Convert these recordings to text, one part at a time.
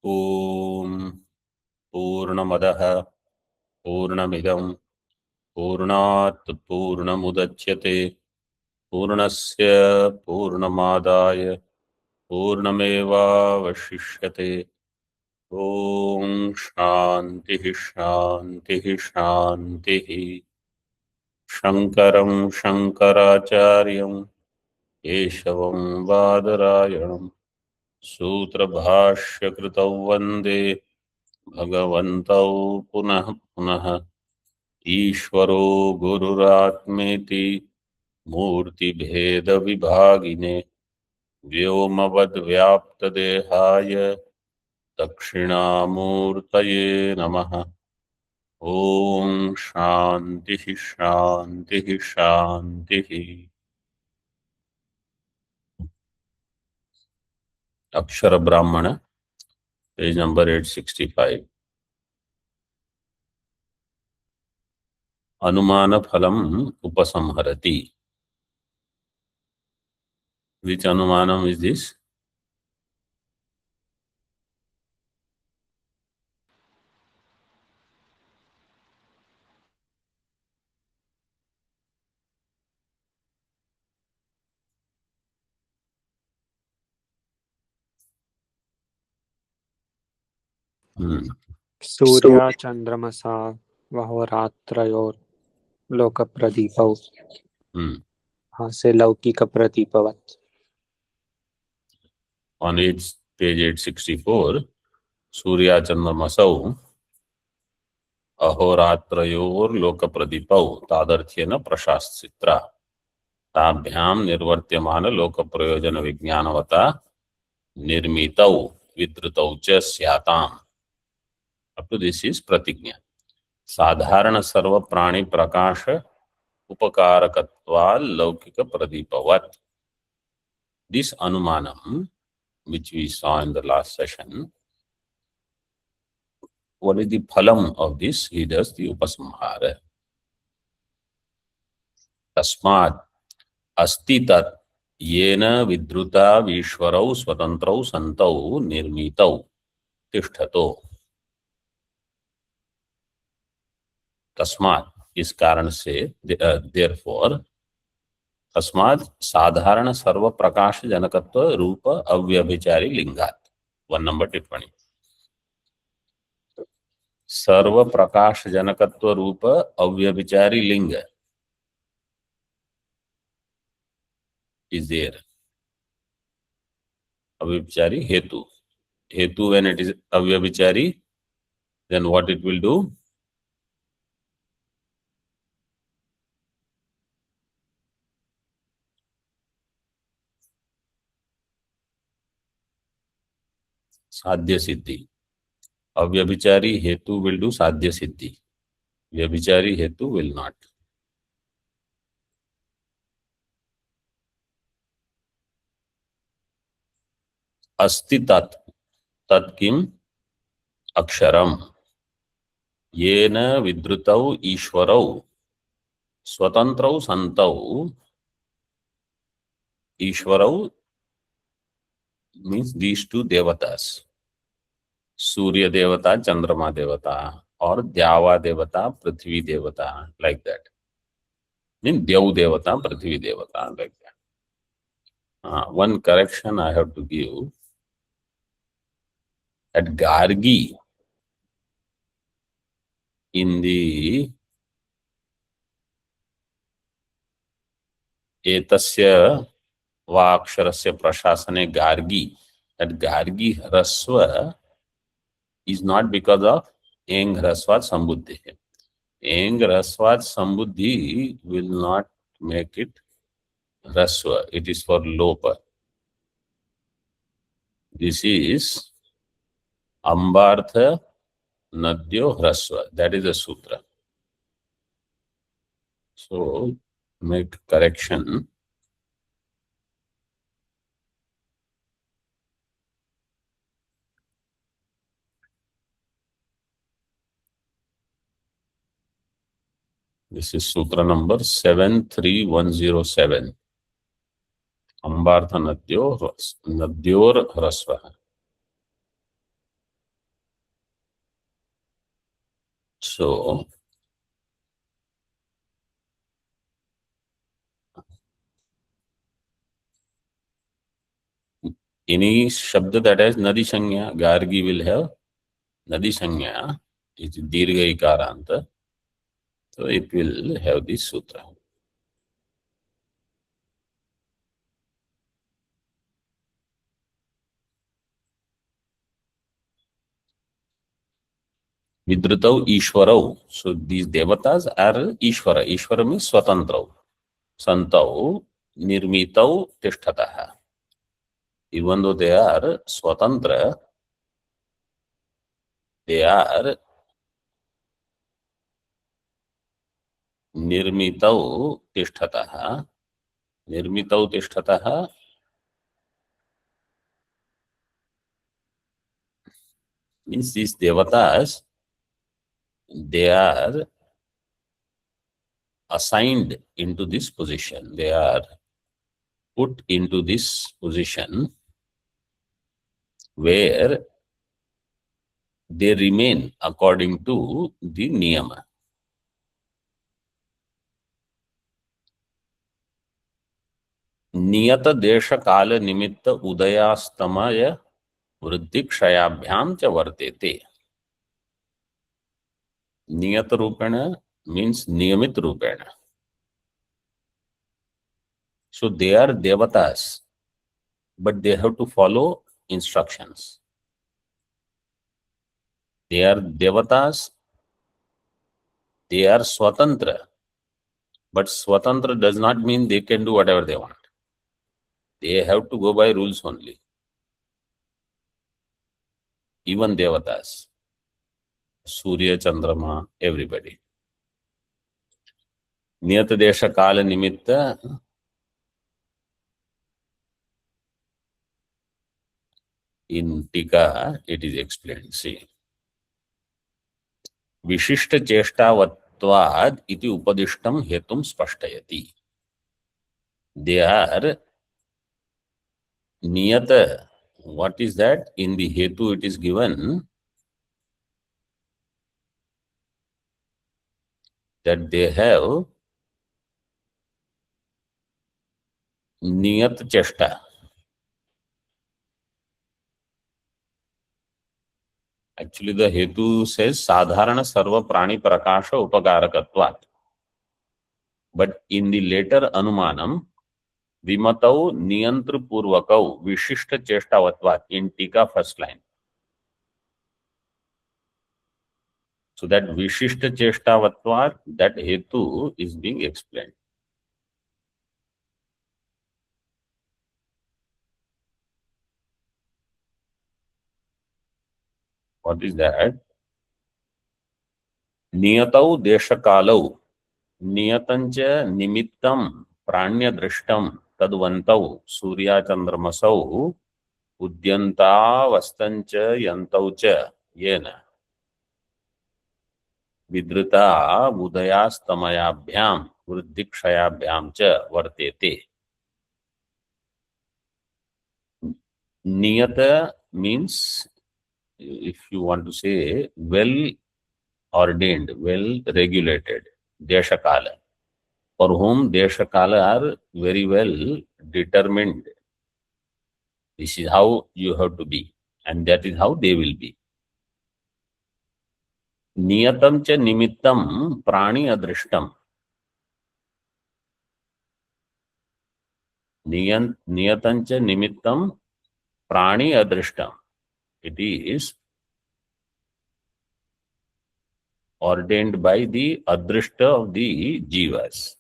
ओम पूर्णमदः पूर्णमिदं पूर्णात् पूर्णमुदच्यते पूर्णस्य पूर्णमादाय पूर्णमेवावशिष्यते। ओम शांतिः शांतिः शांतिः। शंकरं शंकराचार्यं केशवं बादरायणं सूत्रभाष्यकृतौ वन्दे भगवन्तौ पुनः पुनः। ईश्वरो गुरुरात्मेति मूर्तिभेदविभागिने व्योमवद्व्याप्तदेहाय दक्षिणामूर्तये नमः। ओम शांतिः शांतिः शांतिः। अक्षर ब्राह्मण पेज नंबर 865। अनुमान फलम उपसंहरति। Which anumanam is this? सूर्य चंद्रमसा वहोरात्रयोर लोक प्रदीपौ से लौकिक प्रदीपवत्। On page 864, सूर्या चंद्रमसौ अहोरात्रयोर लोक प्रदीपौ तादर्थ्येन प्रशास्त्रा ताभ्याम निर्वर्त्यमान लोक प्रयोजन विज्ञानवता निर्मितौ विद्रुतौ च स्याताम्। अप टू दिस इज प्रतिज्ञा। साधारण सर्व प्राणी प्रकाश उपकारकत्वा लौकिक प्रदीपवत्। This anumanam, which we saw in the last session, what is the phalam of this? He does the upasamhara. Tasmat asti tat yena vidruta vishwarau swatantrau santau nirmitau tishthato. तस्मात् इस कारण से therefore तस्मात् साधारण सर्व प्रकाश जनकत्व रूप अव्यभिचारी लिंगात्। 1 नंबर टिप्पणी। सर्व प्रकाश जनकत्व रूप अव्यभिचारी लिंग is there. अव्यभिचारी हेतु when it is अव्यभिचारी, then what it will do? साध्य सिद्धि। अव्यभिचारी हेतु will do साध्य सिद्धि, व्यभिचारी हेतु will not. अस्ति तत् तत् किम अक्षरम येन विद्रुतौ ईश्वरौ स्वतंत्रौ संतौ। ईश्वरौ means these two devatas, सूर्य देवता चंद्रमा देवता और द्यावा देवता पृथ्वी देवता, like that. Mean देव देवता पृथ्वी देवता, like that. One correction I have to give. At Gargi, in the एतस्य वाक्षरस्य प्रशासने Gargi, that gargi hraswa is not because of eng hrasvat sambuddhi. Eng hrasvat sambuddhi will not make it hraswa, it is for lopa. This is ambartha nadyo hraswa, that is a sutra. So make correction. This is sutra number 73107. Ambartha nadyor hrasva. So any shabd that has nadi sanya, gargi will have nadi sanya, is dirgha ikaranta, so it will have this sutra. Vidritau Ishwarau. So these devatas are Ishwara. Ishwara means Swatantrau. Santau Nirmitau Tishtataha. Even though they are Swatantra, they are Nirmitau Tishtataha. Nirmitau Tishtataha means these devatas, they are assigned into this position. They are put into this position where they remain according to the niyama. नियत देश काल निमित्त उदयास्तमय वृद्धि क्षयाभ्याम च वर्तेते. नियत रूपेण means नियमित रूपेण. So they are devatas, but they have to follow instructions. They are devatas, they are swatantra, but swatantra does not mean they can do whatever they want. They have to go by rules only. Even devatas, Surya, Chandrama, everybody. नियत देश काल निमित्त, in Tika it is explained. See, विशिष्ट चेष्टावत्वाद इति उपदिष्टम हेतुम स्पष्टयति. They are niyata. What is that? In the hetu it is given that they have niyat cheshta. Actually the hetu says sadharana sarva prani prakasha upakarakatvat. But in the later anumanam, vimatau niyantru purvakau vishishta cheshtavatvat in Tika first line. So that Vishishta Cheshtavatvat, that Hetu is being explained. What is that? Niyatau Deshakalau, Niyatancha Nimittam Pranya Drishtam Tadvantau Surya Chandramasau Udyanta Vastancha Yantaucha Yena Vidrita Udayastamaya Vruddhikshayabhyam cha Vartete. Niyata means, if you want to say, well ordained, well regulated, Deshakala, for whom Deshakala are very well determined. This is how you have to be, and that is how they will be. Niyatam cha nimittam prani adrishtam. Niyatam cha nimittam prani adrishtam. It is ordained by the adrishta of the jivas.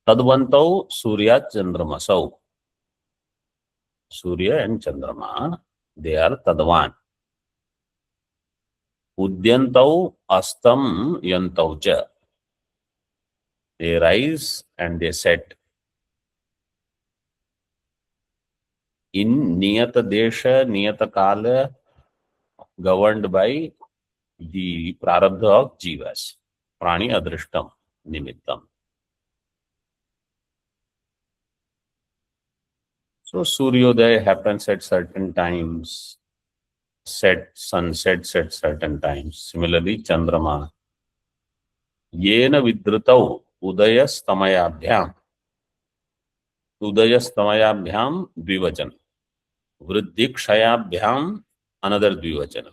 Tadvantau Surya Chandramasau. Surya and Chandrama, they are Tadvan. Udyantau Astam Yantau cha. They rise and they set. In Niyata Desha, Niyata Kala, governed by the Prarabdha of Jivas. Prani Adrishtam Nimittam. So Suryodaya happens at certain times. sun sets at certain times. Similarly, Chandrama. Yena vidritau udayastamyabhyam. Udayastamyabhyam dvivachan. Vriddhikshayabhyam another dvivachan.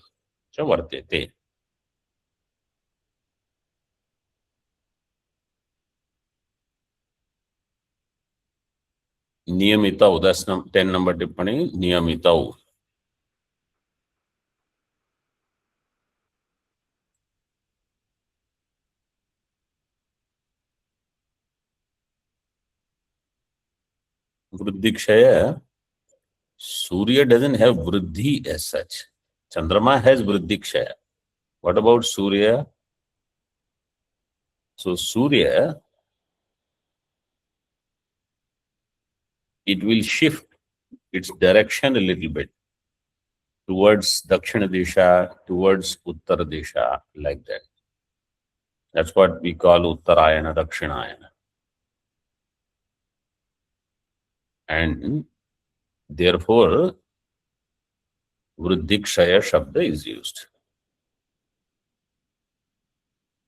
Cha vartete. Niyamitau, that's 10 number tippani. Niyamitau. Vriddhikshaya, Surya doesn't have Vriddhi as such. Chandrama has Vriddhikshaya. What about Surya? So Surya, it will shift its direction a little bit towards Dakshina Disha, towards Uttara Disha, like that. That's what we call Uttarayana, Dakshinayana. And therefore, Vriddhikshaya Shabda is used.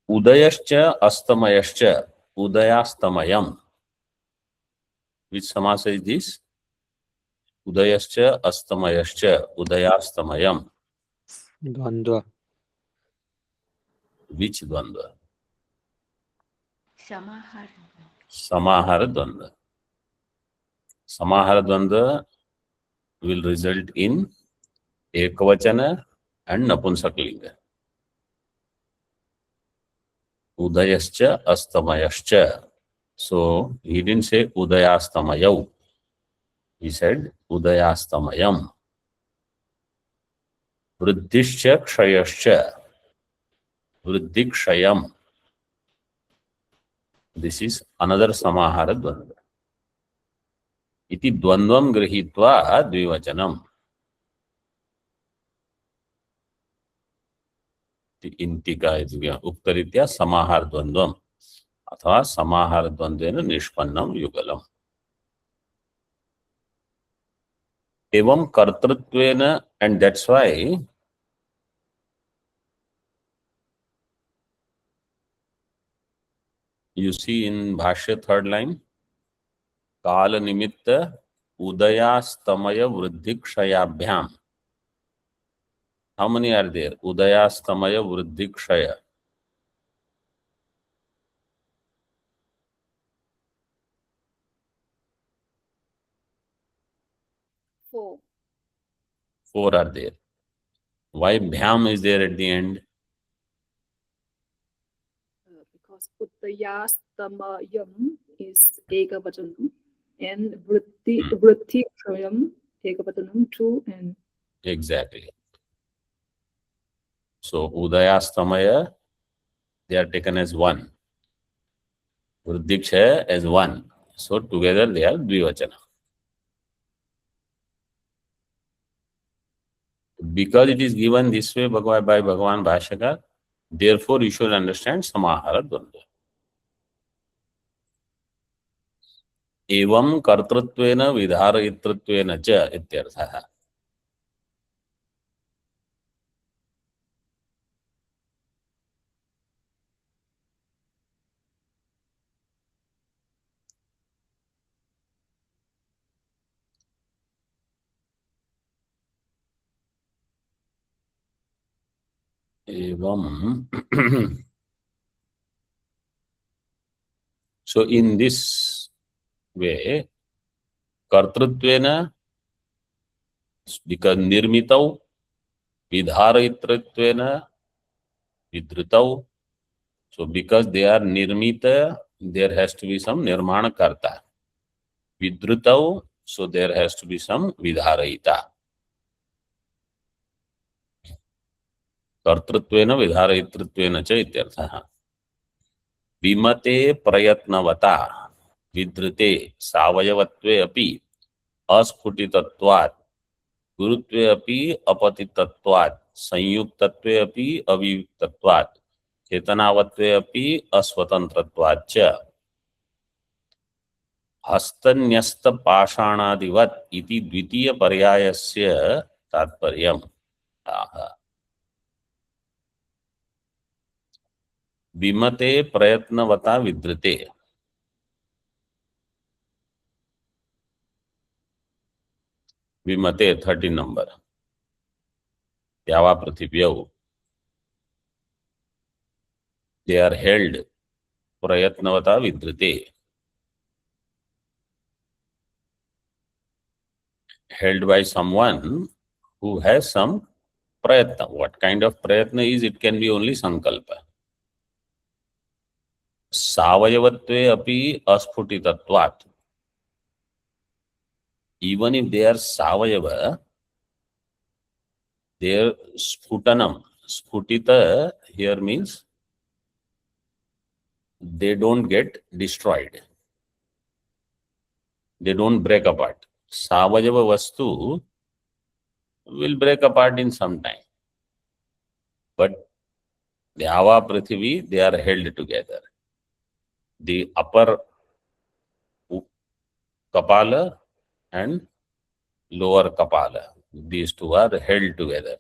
Udayascha Astamayascha, Udayastamayam. Which samasa is this? Udayascha Astamayascha, Udayastamayam. Dvandva. Which Dvandva? Samahar. Samahara Dvandva. Samahara Dvandva will result in Ekavachana and Napunsaklinga. Udayascha Astamayascha. So he didn't say Udayastamayau. He said Udayastamayam. Vriddhishcha Kshayascha. Vriddhikshayam. This is another Samahara Dvandva. Iti Dvandvam Grihitva Dvivachanam. Intika is Uktaritya Samahar Dvandvam. अथवा समाहार द्वंद्वेन निष्पन्नम युगलम. एवं कर्तृत्वेन, and that's why you see in Bhashya third line, Kala Nimitta Udayastamaya Vriddhikshayabhyam. How many are there? Udayastamaya Vriddhikshaya. Four are there. Why Bhyam is there at the end? Because Uttayastamayam is Ekavajanam and Vriddhikshayam Ekavajanam too, and Exactly. So Udayastamaya, they are taken as one. Vriddhikshaya as one. So together they are Dvivachana. Because it is given this way by Bhagavan Bhashyakar, therefore you should understand Samahara Dvandva. Evam kartrutvena vidharayitritvena cha ityarthaha. Evam. So in this way, kartrutvena, because nirmitau, vidharayitritvena, vidritau. So because they are nirmita, there has to be some nirmana karta. Vidritau, so there has to be some vidharayita. Kartrutvena vidharayitritvena cha ityarthaha. Vimate prayatnavata vidrite savayavatve api asphutitatvat gurutve api apatitatvat sanyuktatve api aviyuktatvat चेतनावत्वे अपि अस्वतंत्रत्वात् च हस्तन्यस्त पाषाणादिवत् इति द्वितीय पर्यायस्य तात्पर्यम्. विमते प्रयत्नवता विद्रते. विमते 13 number. द्यावा पृथिव्यौ they are held prayatnavata vidrite, held by someone who has some prayatna. What kind of prayatna is? It can be only sankalpa. Savayavatve api asphutitatvat. Even if they are savayava, their sputanam, sputita here means they don't get destroyed. They don't break apart. Savayava vastu will break apart in some time. But the Ava Prithvi, they are held together. The upper Kapala and lower Kapala, these two are held together.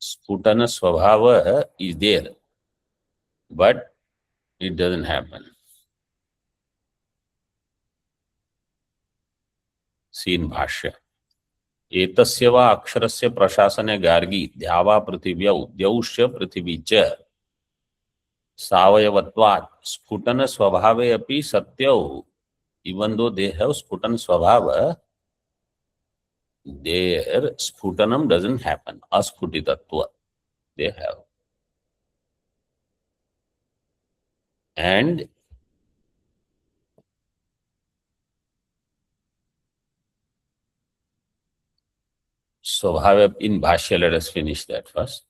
Sputana Swabhava is there, but it doesn't happen. See in Bhashya. एतस्य वा अक्षरस्य प्रशासने गार्गी द्यावा पृथिव्यौ द्यौश्च पृथिवी च सावयवत्वात् स्फुटन स्वभावे अपि सत्यौ. Even though they have sputan swabhava, their sputanam doesn't happen. Asphutitatva they have. And swabhava in Bhashya, let us finish that first.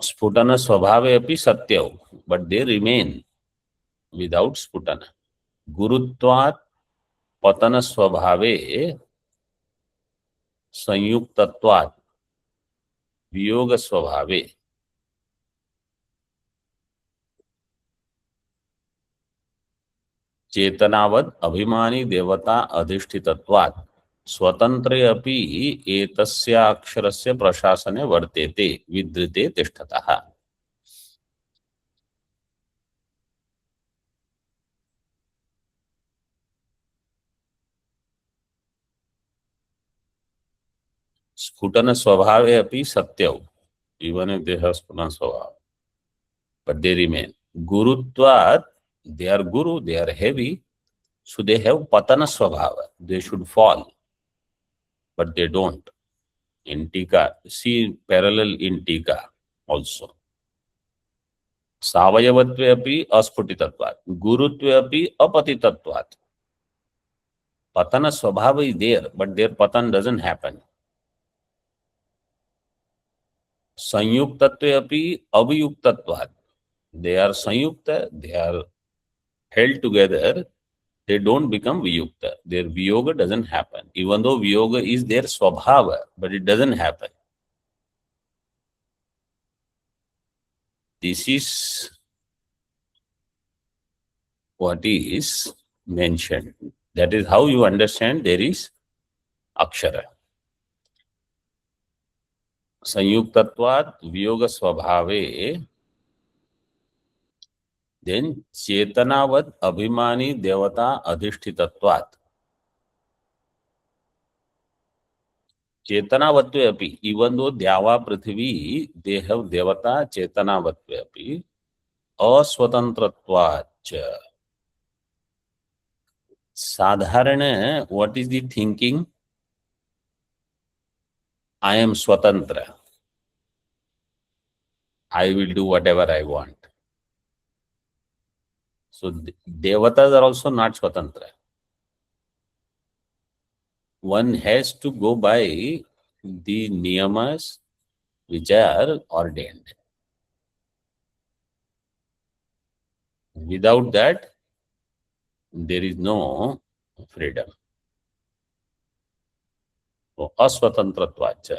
Sputana swabhave api satyau, but they remain without sputana. Gurutvat patana swabhave sanyuktatvat viyoga swabhave चेतनावद अभिमानी देवता अधिष्ठितत्वात् स्वतंत्रे अपि एतस्य अक्षरस्य प्रशासने वर्तेते विद्रते तिष्ठतः. स्फुटन स्वभावे अपि सत्यौ, even if they have sputan स्वभाव, but they remain. Gurutvat, they are guru, they are heavy, so they have patana swabhava, they should fall, but they don't. In Tika, see parallel in Tika also. Savayavatve api asputitatvat, gurutve api apatitatvat. Patana swabhava is there, but their patan doesn't happen. Sanyuktatve api avayuktatvat. They are sanyukta, they are held together, they don't become viyukta. Their viyoga doesn't happen. Even though viyoga is their swabhava, but it doesn't happen. This is what is mentioned. That is how you understand there is akshara. Sanyuktatvat viyoga swabhave. Then Chetanavad Abhimani Devata Adhishtitatvat. Chetanavatve api, even though Dyava Prithvi, they have Devata Chetanavatve api, Aswatantratvat. Sadharana, what is the thinking? I am Swatantra. I will do whatever I want. So Devatas are also not Swatantra. One has to go by the niyamas which are ordained. Without that, there is no freedom. So, aswatantratvacha.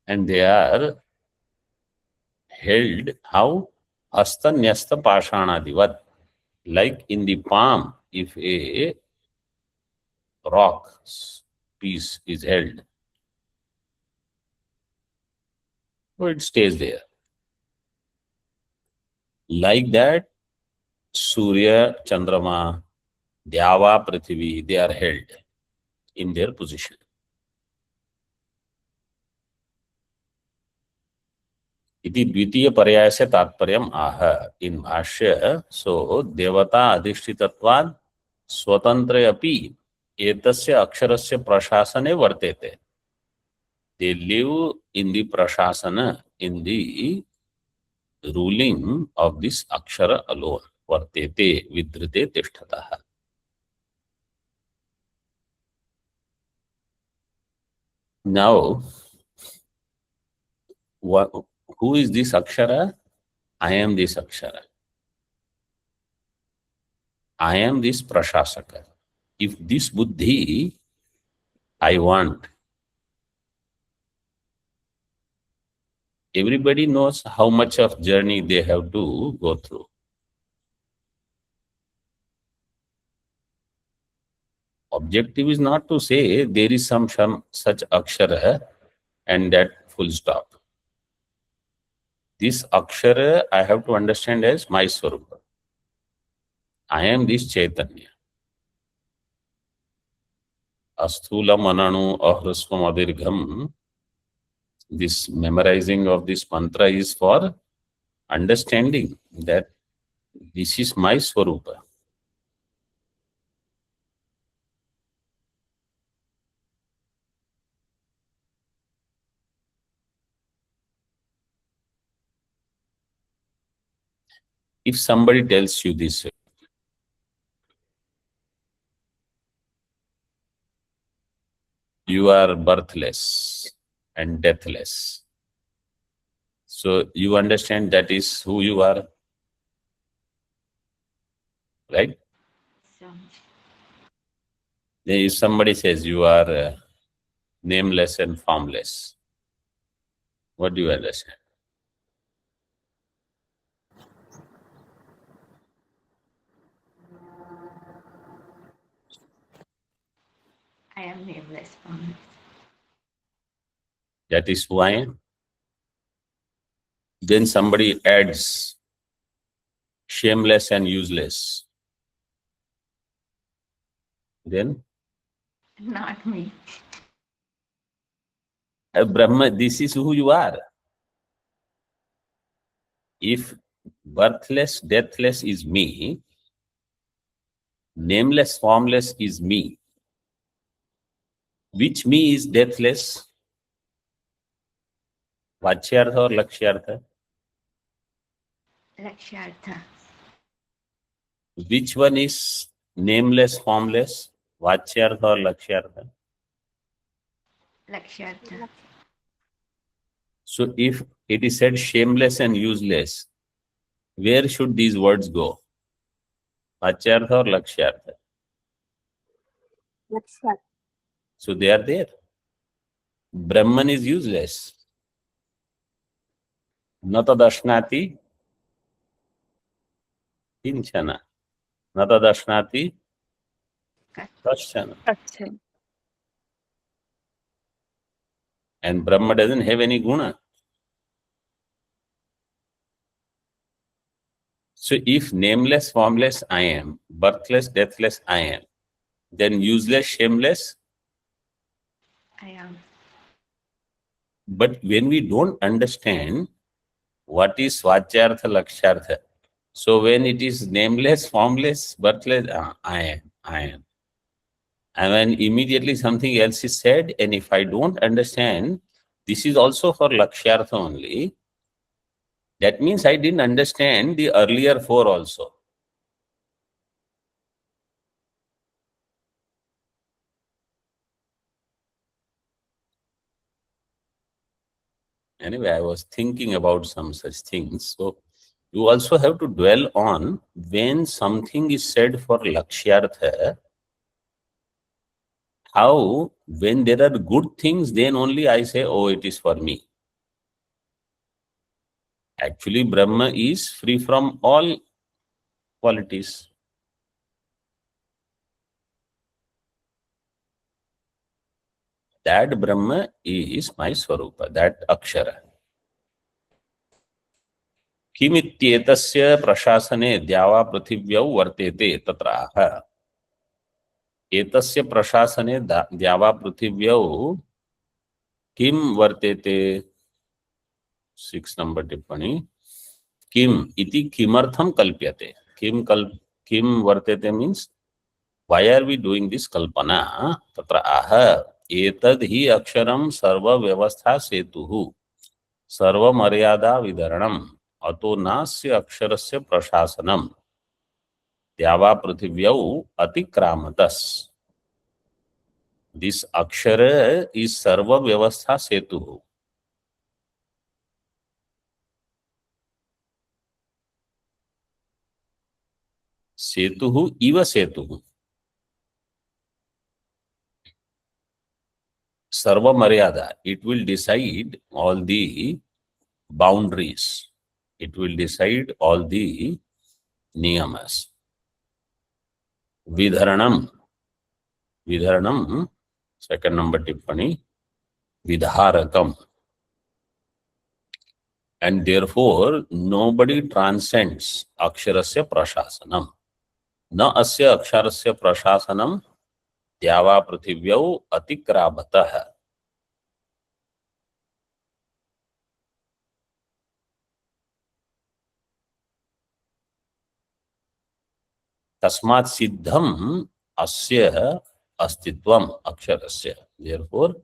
And they are held how? Hasta nyasta pashanadivat. Like in the palm, if a rock piece is held, so it stays there. Like that, Surya, Chandrama, Dyava, Prithvi, they are held in their position. इति द्वितीय पर्याय से तात्पर्यम आह इन भाष्य. सो देवता अधिष्ठितत्वात् स्वतंत्र अपि एतस्य अक्षरस्य प्रशासने वर्तेते. They live in the prashasana, in the ruling of this akshara alone. Vartete vidrite tishthatah. Now, who is this akshara? I am this akshara. I am this prashasaka. If this buddhi I want, everybody knows how much of journey they have to go through. Objective is not to say there is some such akshara and that full stop. This akshara I have to understand as my swarupa. I am this Chaitanya. Asthula mananu ahrasvam adirgham. This memorizing of this mantra is for understanding that this is my swarupa. If somebody tells you this, you are birthless and deathless. So you understand that is who you are, right? Then if somebody says you are nameless and formless, what do you understand? I am nameless, formless. That is who I am. Then somebody adds shameless and useless. Then Not me. Brahma, this is who you are. If birthless, deathless is me, nameless, formless is me, which me is deathless? Vachyartha or Lakshyartha? Lakshyartha. Which one is nameless, formless? Vachyartha or Lakshyartha? Lakshyartha. So if it is said shameless and useless, where should these words go? Vachyartha or Lakshyartha? Lakshyartha. So they are there. Brahman is useless. Nata dashnati kinchana. Nata dashnati kashchana. Acha. And Brahma doesn't have any guna. So if nameless, formless I am, birthless, deathless I am, then useless, shameless. I am. But when we don't understand what is Vachyartha, Lakshyartha, so when it is nameless, formless, birthless, I am. And when immediately something else is said, and if I don't understand, this is also for Lakshyartha only, that means I didn't understand the earlier four also. Anyway, I was thinking about some such things. So you also have to dwell on when something is said for Lakshyartha, how when there are good things, then only I say, oh, it is for me. Actually, Brahma is free from all qualities. That Brahma is my Swarupa, that Akshara. किमित्येतस्य प्रशासने द्यावा पृथिव्यौ वर्तेते तत्राह. एतस्य प्रशासने द्यावा पृथिव्यौ किम वर्तेते. 6 number टिप्पणी. किम इति किमर्थम कल्प्यते. किम वर्तेते means why are we doing this kalpana. तत्र आह एतद् हि अक्षरम सर्व व्यवस्था सेतुः सर्व मर्यादा विधरणम अतो नास्य अक्षरस्य प्रशासनम द्यावा पृथिव्यौ अतिक्रामतस्. This akshara is sarva vyavastha setu. Setu iva setu. Sarva maryada. It will decide all the boundaries. It will decide all the niyamas. Vidharanam. Vidharanam. Second number tippani. Vidharakam. And therefore, nobody transcends aksharasya prashasanam. Na asya aksharasya prashasanam द्यावा पृथिव्यौ अतिक्रामतः. तस्मात् सिद्धम अस्य अस्तित्वम अक्षरस्य. Therefore,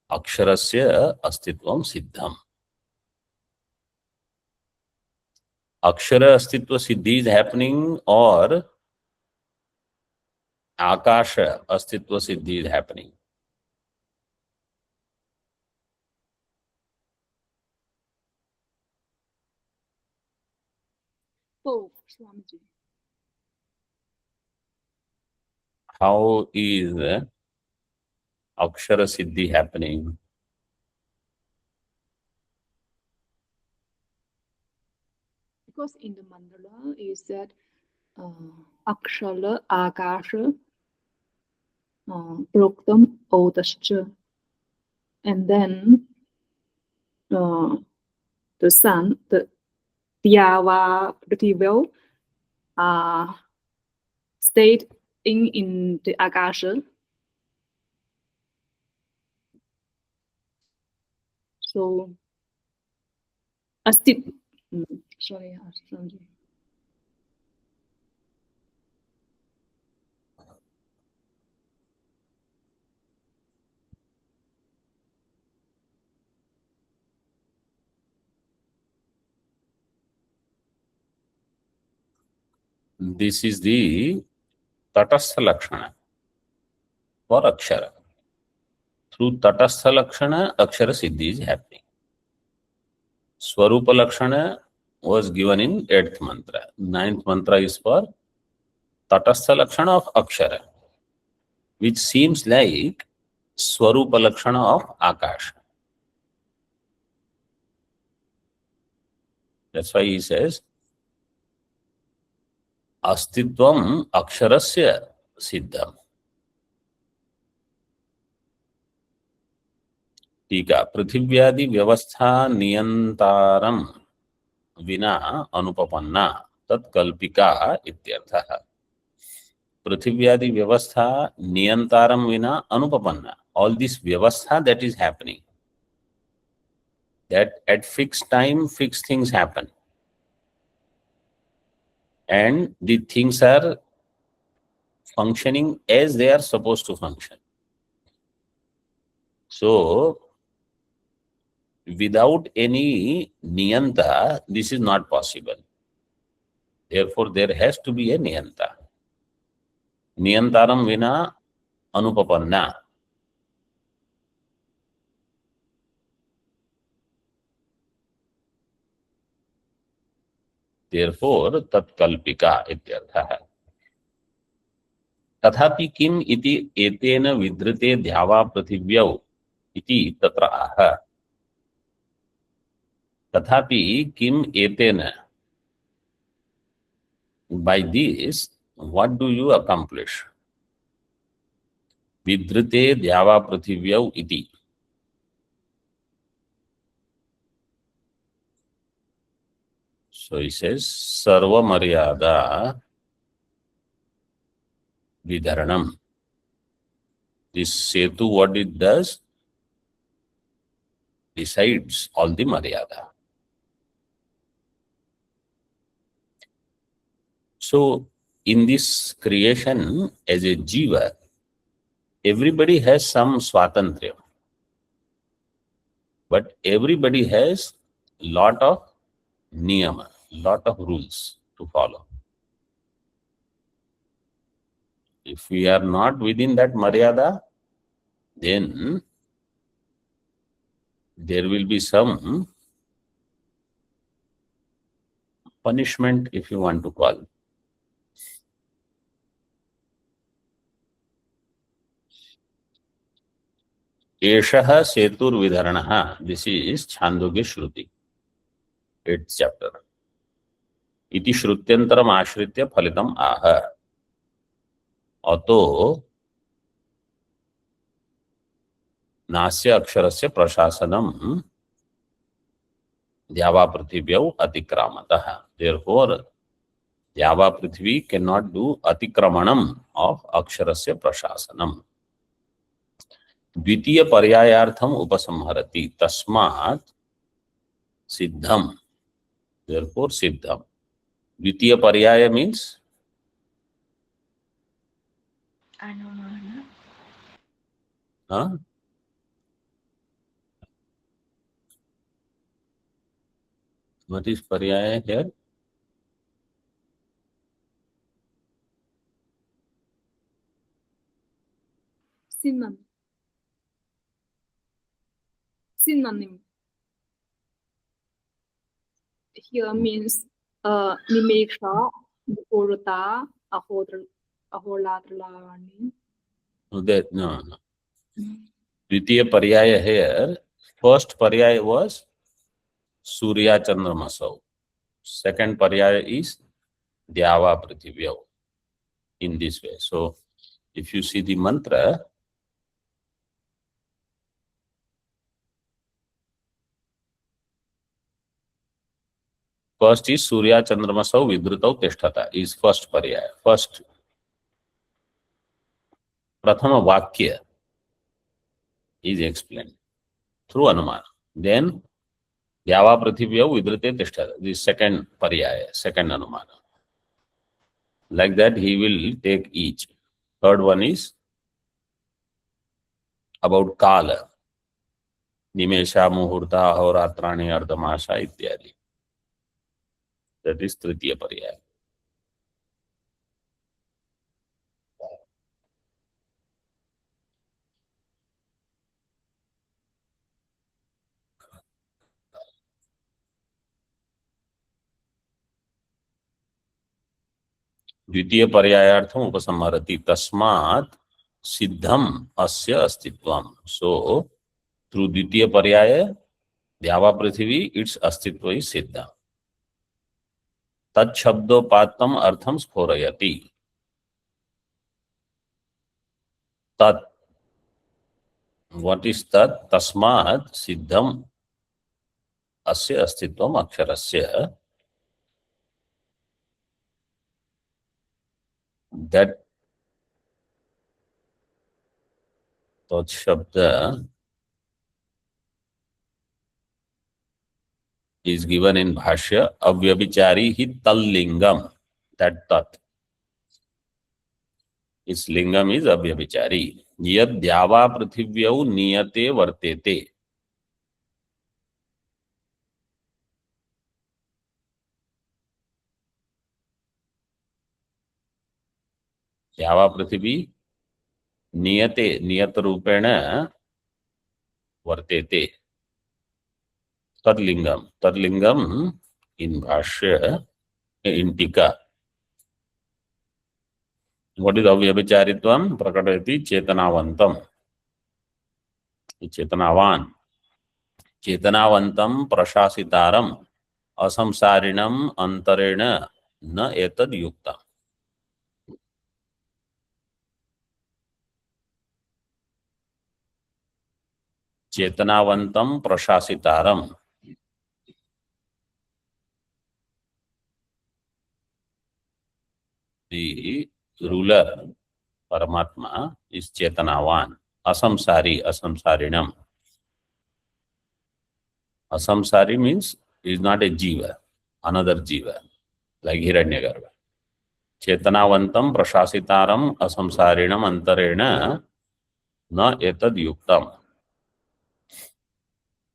अक्षरस्य अस्तित्वम सिद्धम. अक्षर अस्तित्व सिद्धि is happening or Akasha Astitva Siddhi is happening. Oh, Swamiji. How is Akshara Siddhi happening? Because in the mandala is that Akshara, Akasha, Proktam, Odascha, and then the sun, the Dyava, Prithivyau, stayed in the Akasha. So, sorry, Aslanji. This is the Tatastha Lakshana for Akshara. Through Tatastha Lakshana, Akshara Siddhi is happening. Swarupa Lakshana was given in 8th mantra. 9th mantra is for Tatastha Lakshana of Akshara, which seems like Swarupa Lakshana of Akasha. That's why he says, Astitvam Aksharasya Siddham. टीका. पृथिव्यादि व्यवस्था नियंतारम विना अनुपपन्ना तत्कल्पिका इत्यर्थः. पृथिव्यादि व्यवस्था नियंतारम विना अनुपपन्ना. All this व्यवस्था that is happening, that at fixed time fixed things happen, and the things are functioning as they are supposed to function. So without any niyanta, this is not possible. Therefore, there has to be a niyanta. Niyantaram vina anupapanna. Therefore, tatkalpika ityarthah. तथापि किम इति एतेन विद्रते ध्यावा पृथिव्यौ इति तत्र आह. तथापि किम एतेन, by this what do you accomplish? विधृते द्यावा पृथिव्यौ इति. So he says sarva maryada vidharanam. This setu, what it does, decides all the maryada. So in this creation, as a jiva, everybody has some swatantriya, but everybody has lot of niyama, lot of rules to follow. If we are not within that maryada, then there will be some punishment, if you want to call. Eshah setur vidharanaha. This is Chandogya Shruti, 8th chapter. Iti shrutyantaram ashritya phalitam aha. Ato nasya aksharasya prashasanam Dyava Prithivyav Atikramatah. Therefore, Dyava Prithvi cannot do Atikramanam of Aksharasya Prashasanam. Dvitiya Paryayartham Upasamharati. Tasmat Siddham. Therefore, Siddham. Dvitiya Paryaya means Anumana. huh? What is Paryaya here? Synonym. Here means Nimeksha, Purata, Aholatralani. No. Dvitiya Paryaya here, first Paryaya was Surya Chandramasau. Second Paryaya is Dyava Prithivyav. In this way. So, if you see the mantra, first is Surya Chandramasau Vidrutau Tishtata is first Paryaya. First Prathama Vakya is explained through Anumana. Then Dyava Prithivyav Vidrute Tishtata. This is second Paryaya, second Anumana. Like that he will take each. Third one is about Kala. Nimesha, Muhurta, Ahoratrani, Ardhamasha, ityadi. That is Tritiya Paryaya. द्वितीय पर्यायार्थम उपसंहरति तस्मात् सिद्धम अस्य अस्तित्वम. So through द्वितीय पर्याय द्यावा पृथ्वी it's अस्तित्व is सिद्ध. तत्शब्दोपात्तम अर्थम स्फोरयति. तत्, व्हाट इज तत्? तस्मात् सिद्धम अस्य अस्तित्वम अक्षरस्य. That Tat Shabda is given in Bhashya, Avyabhichari hi Tallingam. That Tat. Its lingam is Avyabhichari. Yad Dyava Prithivyav Niyate Vartete. Dyava Prithvi Niyate, Niyat Rupena Vartete. Tadlingam. Tadlingam in Bhashya, in Tika. What is Avyabhicharitvam? Prakatayati Chetanavantam. Chetanavan. Chetanavantam prashasitaram asamsarinam antarena na etad yukta. चेतनावंतम प्रशासितारम, the ruler Paramatma is Chetanavan. Asamsari, Asamsarinam. Asamsari means is not a jiva, another jiva, like Hiranyagarbha. Chetanavantam prashasitaram asamsarinam antarena na etad yuktam.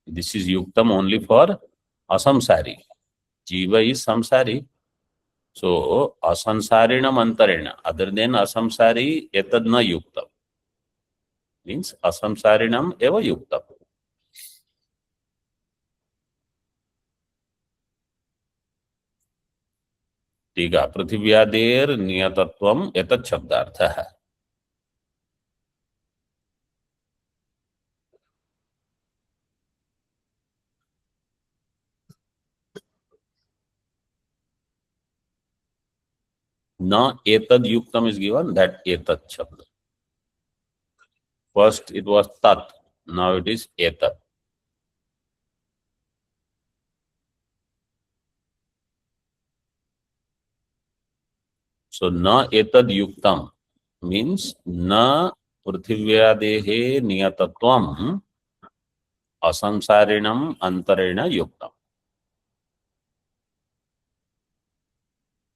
This is yuktam only for asamsari. Jiva is samsari. So asamsarinam antarena, other than asamsari, etad na yuktam. Means asamsarinam eva yuktam. टीका पृथिव्यादेर नियतत्वम एतत् शब्दार्थः। न एतद युक्तम is given, that एतत् शब्द. First it was tat, now it is एतत्. So न एतद युक्तम means न पृथिव्यादेहे नियतत्वम असंसारिणम अंतरेण युक्तम.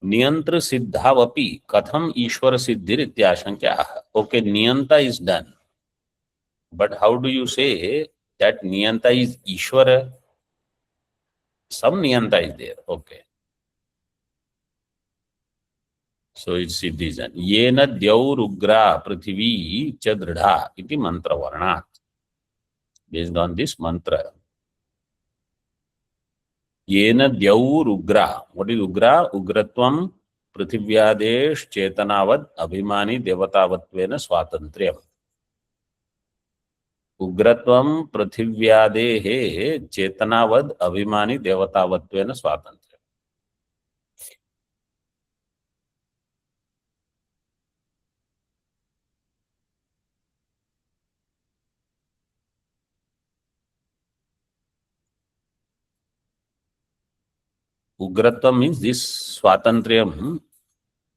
नियंत्र सिद्धावपि कथम ईश्वर सिद्धिर इत्याशंक्याः. Okay, niyanta is done, but how do you say that niyanta is Ishvara? Some niyanta is there. Okay, so it's citizen. Yena dyaur-ugra prithvi cha dridha iti mantra varnat. Based on this mantra. Yena dyaur-ugra. What is ugra? Ugratvam prithivyadesh chetanavad abhimani devatavattvena swatantriyam. उग्रत्वम पृथिव्यादेहे चेतनावद अभिमानी देवतावत्वेन स्वातंत्र्य. उग्रत्व means this स्वातंत्र्यम,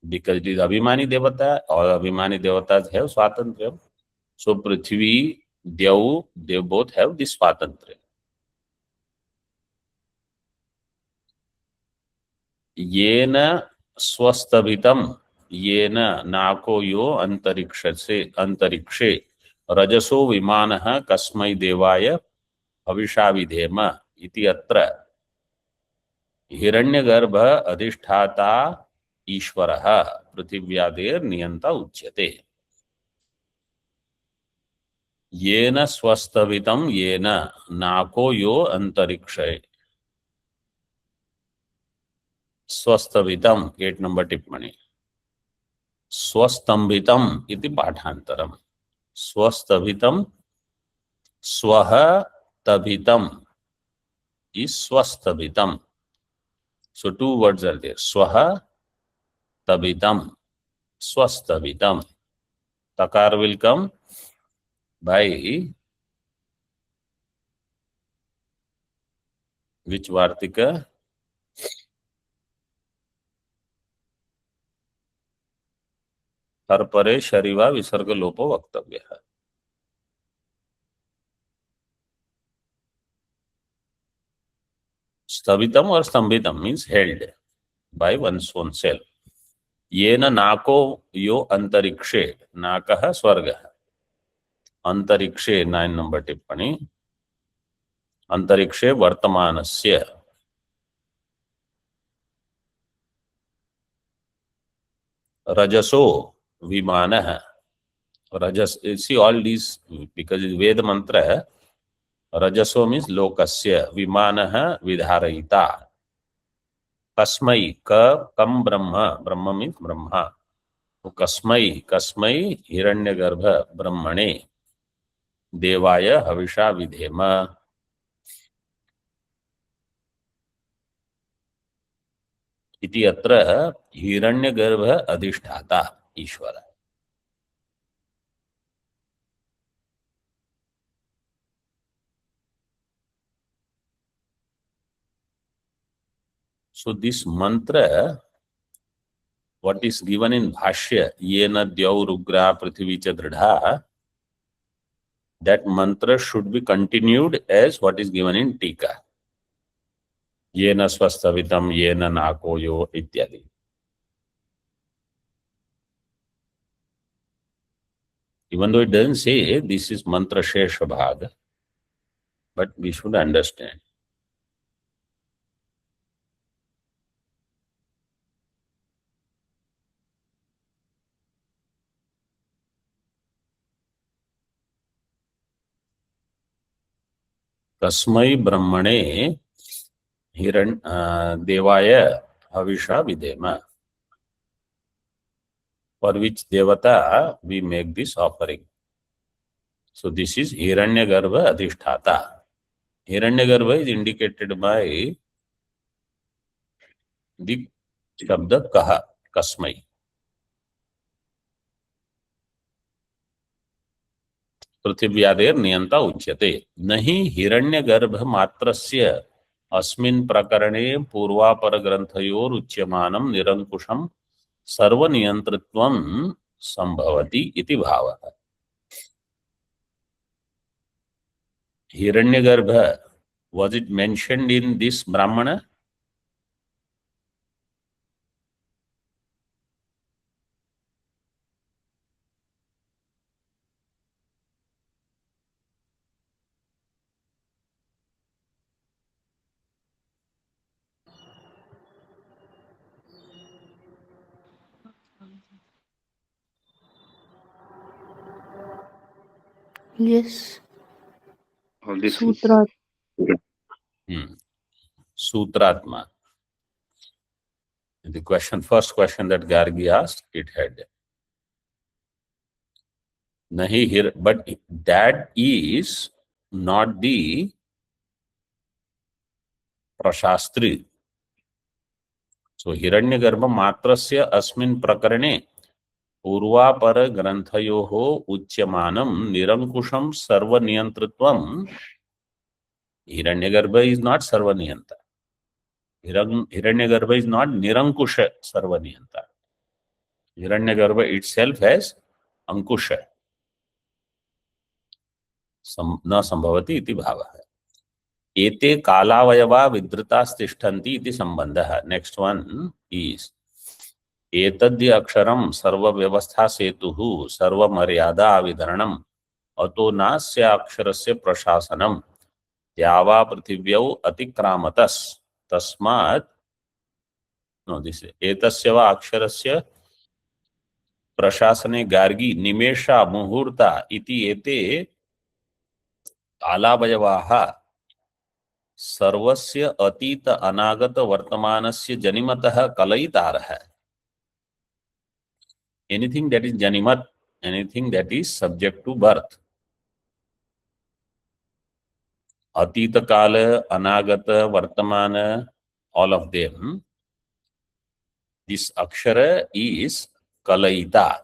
because it is abhimani devata, or abhimani devatas have स्वातंत्र्यम. So Prithvi, Dev, they both have this स्वातंत्र्य. येन स्वस्तभितम, येन नाको यो अंतरिक्षे रजसो विमानः कस्मै देवाय हविषा विधेम इति अत्र हिरण्यगर्भ अधिष्ठाता ईश्वरः पृथिव्यादेर नियंता उच्यते. येन स्वस्तभितम येन नाको यो अंतरिक्षे. स्वस्थभितम 8 नंबर टिप्पणी. स्वस्थंभितम इति पाठांतरम. स्वस्थभितम, स्वः तभितम is स्वस्थभितम. So 2 words are there. Swah tabitam, swasthavitam. Takar will come by which Vartika? हरपरे शरीवा विसर्ग लोपो वक्तव्य है. स्थवितम और स्तंभितम means held by one's own self. येन नाको यो अंतरिक्षे, नाकः स्वर्गः, अंतरिक्षे 9 नंबर टिप्पणी. अंतरिक्षे वर्तमानस्य रजसो विमानः. रजस, see all these because it's Veda mantra. रजसो means लोकस्य, विमानः विधारयिता. कस्मै, कम ब्रह्म, ब्रह्म means ब्रह्मा. तो कस्मै हिरण्यगर्भ ब्रह्मणे देवाय हविषा विधेम. इति अत्र हिरण्यगर्भ अधिष्ठाता ईश्वर. So this mantra, what is given in Bhashya, Yena Dyaur Ugra Prithvi Cha Dridha, that mantra should be continued as what is given in Tika. Yena Swastavitam, Yena Nakoyo, ityadi. Even though it doesn't say this is mantra Shesha Bhaga, but we should understand. Tasmai Brahmane Devaya Havisha Videma. For which Devata we make this offering. So this is Hiranyagarbha Adhisthata. Hiranyagarbha is indicated by the Shabda Kaha, Kasmai. पृथिव्यादेर नियंता उच्यते नहि हिरण्यगर्भ मात्रस्य अस्मिन् प्रकरणे पूर्वापर ग्रंथयोर उच्यमानं निरंकुशं सर्वनियंत्रित्वं संभवति इति भावः. हिरण्यगर्भ, was it mentioned in this Brahmana? Yes. All this Sutra. Sutratma. The first question that Gargi asked, it had nahi here, but that is not the prashastri. So Hiranyagarbha matrasya asmin prakarane पूर्वापर ग्रंथयोः उच्यमानं निरंकुशं सर्वनियंत्रित्वं. Hiranyagarbha is not sarvaniyanta. Hiranyagarbha is not nirankusha sarvaniyanta. Hiranyagarbha itself has ankusha. न संभवति इति भावः. एते कालावयवा विधृतास्तिष्ठन्ति इति संबंधः. Next one is एतद्य अक्षरं सर्वव्यवस्था सेतुः सर्वमर्यादा विधरणम् अतो नास्य अक्षरस्य प्रशासनम् द्यावा पृथिव्यौ अतिक्रामतस् तस्मात् no this एतस्य वा अक्षरस्य प्रशासने गार्गी निमेषा मुहूर्ता इति एते कालावयवाः सर्वस्य अतीत अनागत वर्तमानस्य जनिमतः कलयितारः. Anything that is janimat, anything that is subject to birth. Atita kala, anagata, vartamana, all of them. This akshara is kalayita.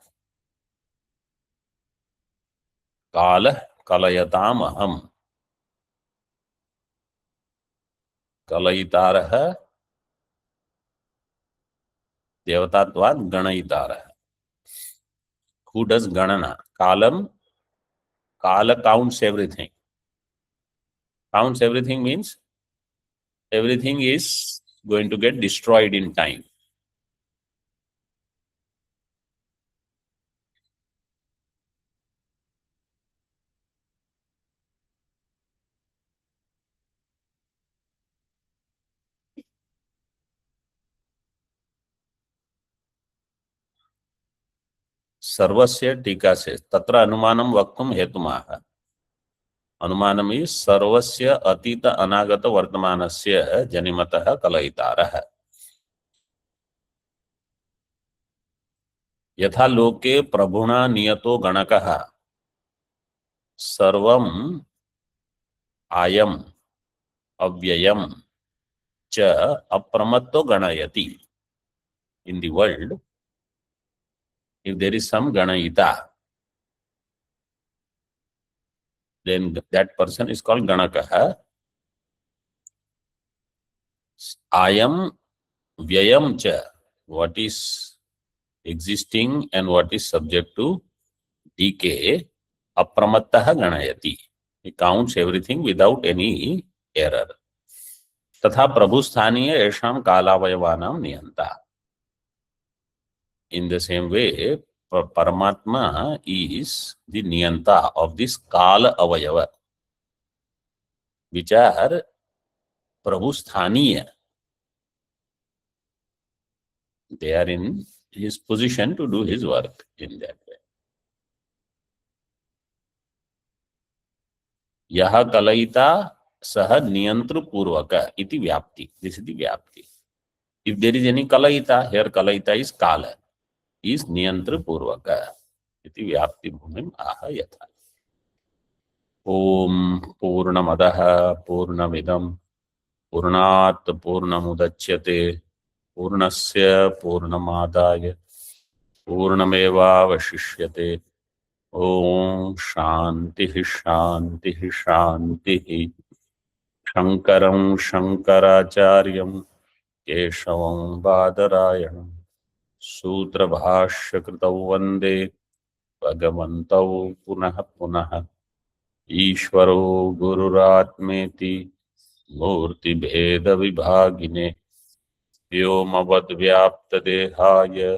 Kala kalayatam aham. Kalayitaraha devatatvad ganayitaraha. Who does ganana? Kala counts everything. Counts everything means everything is going to get destroyed in time. सर्वस्य टीका से तत्र अनुमानम वक्तुम हेतुमाह. अनुमानम is सर्वस्य अतीत अनागत वर्तमानस्य जनिमतः कलयितारः. यथा लोके प्रभुणा नियतो गणकः सर्वं आयम अव्ययम च अप्रमत्तो गणयति. In the world, if there is some ganayita, then that person is called ganakaha. Ayam Vyayam cha, what is existing and what is subject to decay, apramattah ganayati. He counts everything without any error. तथा प्रभुस्थानीय येषां कालावयवानां नियंता. In the same way, Paramatma is the niyanta of this kala avayava, which are prabhusthaniya. They are in his position to do his work in that way. Yaha kalayita saha niyantru purvaka iti vyapti. This is the vyapti. If there is any kalayita, here kalayita is kala, is niyantru purvaka iti vyapti bhumim aha yatha. Om Purnamadaha Purnamidam Purnat Purnamudachyate Purnasya Purnamadaya Purnameva Vashishyate. Om Shanti Shanti Shanti. Shankaram Shankaracharyam Keshavam Badarayanam Sutra Bhashya Kritau Vande Bhagavantau Punaha Punaha. ईश्वरो गुरुरात्मेति मूर्ति भेद विभागिने व्योमवद्व्याप्तदेहाय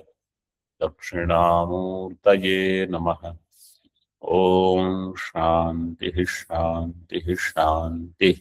दक्षिणामूर्तये नमः. ओम शांति शांति शांति.